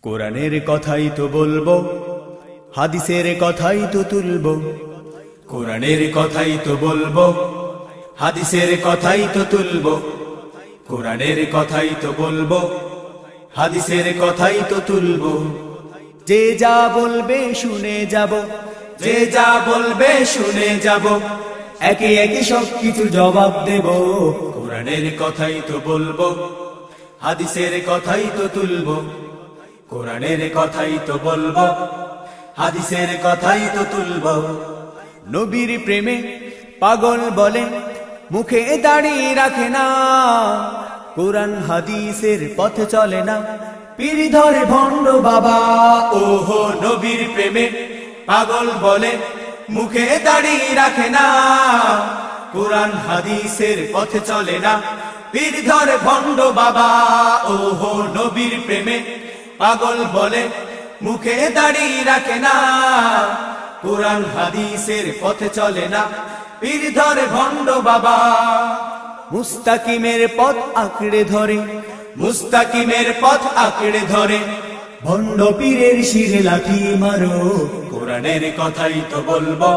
কোরআনের কথাই তো বলবো, হাদিসের কথাই তো তুলবো। কোরআনের কথাই তো বলবো, হাদিসের কথাই তো তুলবো। কোরআনের কথাই তো বলবো, হাদিসের কথাই তো তুলবো। যে যা বলবে শুনে যাব, যে যা বলবে শুনে যাব, একে একে সবকিছু জবাব দেব। কোরআনের কথাই তো বলবো, হাদিসের কথাই তো তুলবো। কোরআনের কথাই তো বলবো, হাদিসের কথাই তো তুলবো। নবীর প্রেমে পাগল বলে, মুখে দাড়ি রাখে না। কোরআন হাদিসের পথে চলে না, পীর ধরে ভণ্ড বাবা। ওহো নবীর প্রেমে পাগল বলে, মুখে দাড়ি রাখে না। কোরআন হাদিসের পথে চলে না, পীর ধরে ভণ্ড বাবা। ওহো নবীর প্রেমে পাগল বলে, মুখে দাড়ি রাখে না। কোরআন হাদিসের পথে চলে না, পীর ধরে ভণ্ড বাবা। মুস্তাকিমের পথ আঁকড়ে ধরে, মুস্তাকিমের পথ আঁকড়ে ধরে, ভণ্ড পীরের শিরে লাথি মারো। কোরআনের কথাই তো বলবো,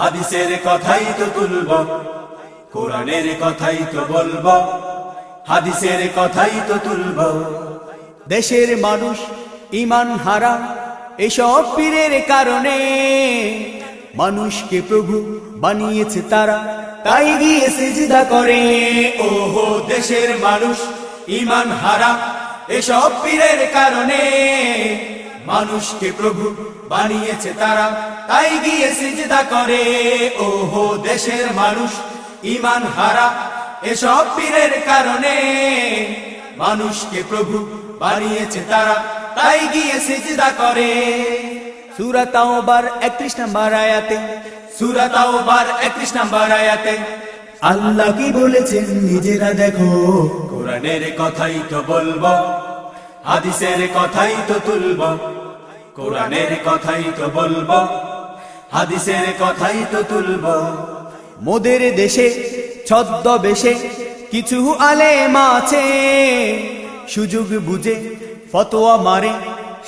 হাদিসের কথাই তো তুলবো। কোরআনের কথাই তো বলবো, হাদিসের কথাই তো তুলবো। দেশের মানুষ ঈমান হারা এসব পীরের কারণে। মানুষকে প্রভু বানিয়েছে তারা, তাই গিয়ে সিজদা করে। ওহো দেশের মানুষ ঈমান হারা এসব পীরের কারণে। মানুষকে প্রভু বানিয়েছে তারা, তাই গিয়ে সিজদা করে। ওহো দেশের মানুষ ঈমান হারা এসব পীরের কারণে। মানুষকে প্রভু বানিয়েছে তারা, তাই গিয়ে সিজদা করে। সূরা তাওবার 31 নম্বর আয়াতে, সূরা তাওবার 31 নম্বর আয়াতে আল্লাহ কি বলেছেন নিজেরা দেখো। কোরআনের কথাই তো বলবো, হাদিসের কথাই তো তুলবো। কোরআনের কথাই তো বলবো, হাদিসের কথাই তো তুলবো। মোদের দেশে ছদ্মবেশে কিছু আলেম আছে, সুযোগ বুঝে ফতোয়া মারে,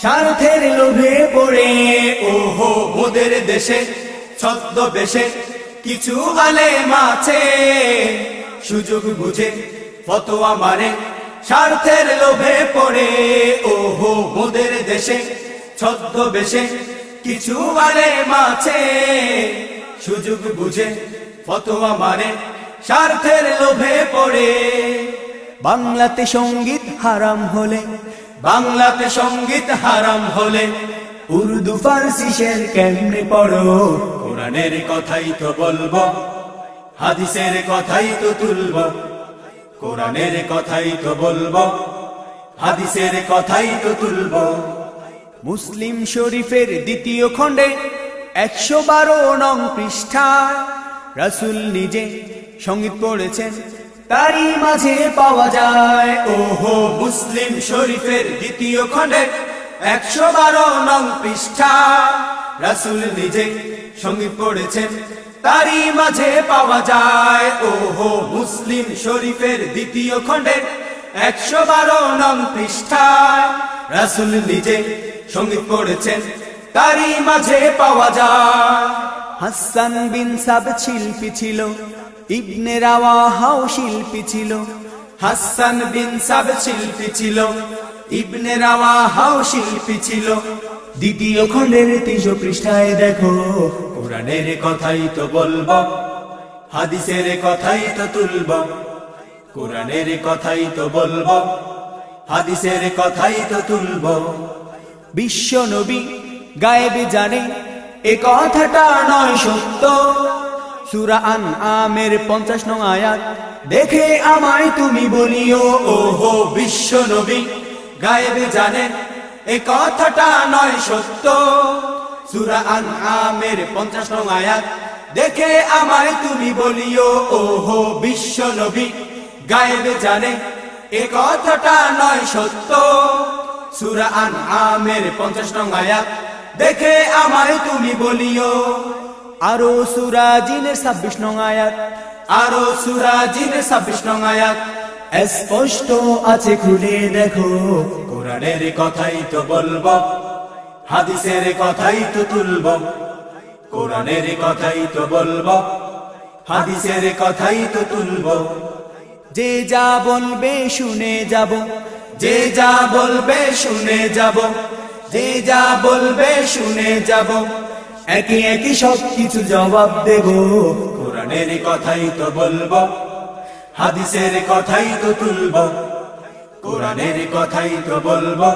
স্বার্থের লোভে পড়ে। ওহো মোদের দেশে ছদ্মবেশে কিছু আলেম আছে, সুযোগ বুঝে ফতোয়া মারে, স্বার্থের লোভে পড়ে। ওহো মোদের দেশে ছদ্মবেশে কিছু আলেম আছে, সুযোগ বুঝে ফতোয়া মারে, স্বার্থের লোভে পড়ে। বাংলাতে সঙ্গীত হারাম হলে, বাংলাতে সঙ্গীত হারাম হলে, উর্দু ফার্সি শের কেমনে পড়ো। কোরআনের কথাই তো বলবো, হাদিসের কথাই তো তুলবো। কোরআনের কথাই তো বলবো, হাদিসের কথাই তো তুলবো। মুসলিম শরীফের 2য় খণ্ডে 112 নং পৃষ্ঠা রাসূল নিজে সঙ্গীত পড়েছেন, তারই মাঝে পাওয়া যায়। ওহো মুসলিম শরীফের 2য় খণ্ডে 112 নং পৃষ্ঠা রাসূল নিজে সঙ্গীত পড়েছেন, তারই মাঝে পাওয়া যায়। ওহো মুসলিম শরীফের 2য় খণ্ডে 112 নং পৃষ্ঠা রাসূল নিজে সঙ্গীত পড়েছেন, তারই মাঝে পাওয়া যায়। হাসান বিন সাবিত শিল্পী ছিল, ইবনে রাওয়াহাও শিল্পী ছিল। হাসান বিন সাবিত শিল্পী ছিল, ইবনে রাওয়াহাও শিল্পী ছিল। 2য় খণ্ডের 300 পৃষ্ঠায় দেখো। কোরআনের কথাই তো বলবো, হাদিসের কথাই তো তুলবো। কোরআনের কথাই তো বলবো, হাদিসের কথাই তো তুলবো। বিশ্ব নবী গায়েবে জানে, এ কথাটা নয় সত্য। সূরা আনআমের 50 নং আয়াত, দেখে আমায় তুমি বলিও। ওহো বিশ্ব নবী গায়েবে জানে, এ কথাটা নয় সত্য। সূরা আনআমের 50 নং আয়াত, দেখে আমায় তুমি বলিও। ওহো বিশ্ব নবী গায়েবে জানে, এ কথাটা নয় সত্য। সূরা আনআমের 50 নং আয়াত, দেখে আমায় তুমি বলিও। আরো সূরা জিনের 26 নং আয়াত, আরো সূরা জিনের 26 নং আয়াত স্পষ্ট আছে, খুলে দেখো। কোরআনের কথাই তো বলবো, হাদিসের কথাই তো তুলবো। কোরআনের কথাই তো বলবো, হাদিসের কথাই তো তুলবো। যে যা বলবে শুনে যাব, যে যা বলবে শুনে যাব, যে যা বলবে শুনে যাব। একই একই সব কিছু জবাব দেব। কোরআনের কথাই তো বলবো, হাদিসের কথাই তো তুলবো। কোরআনের কথাই তো বলবো,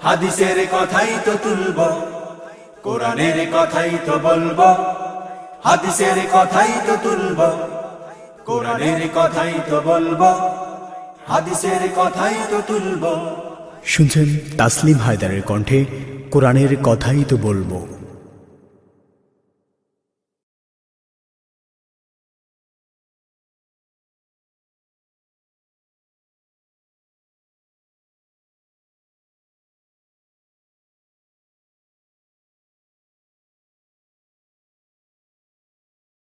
হাদিসের কথাই তো তুলবো। কোরআনের কথাই তো বলবো, হাদিসের কথাই তো তুলবো। কোরআনের কথাই তো বলবো, হাদিসের কথাই তো তুলবো। শুনছেন তাসলিম হায়দারের কণ্ঠে কোরআনের কথাই তো বলবো।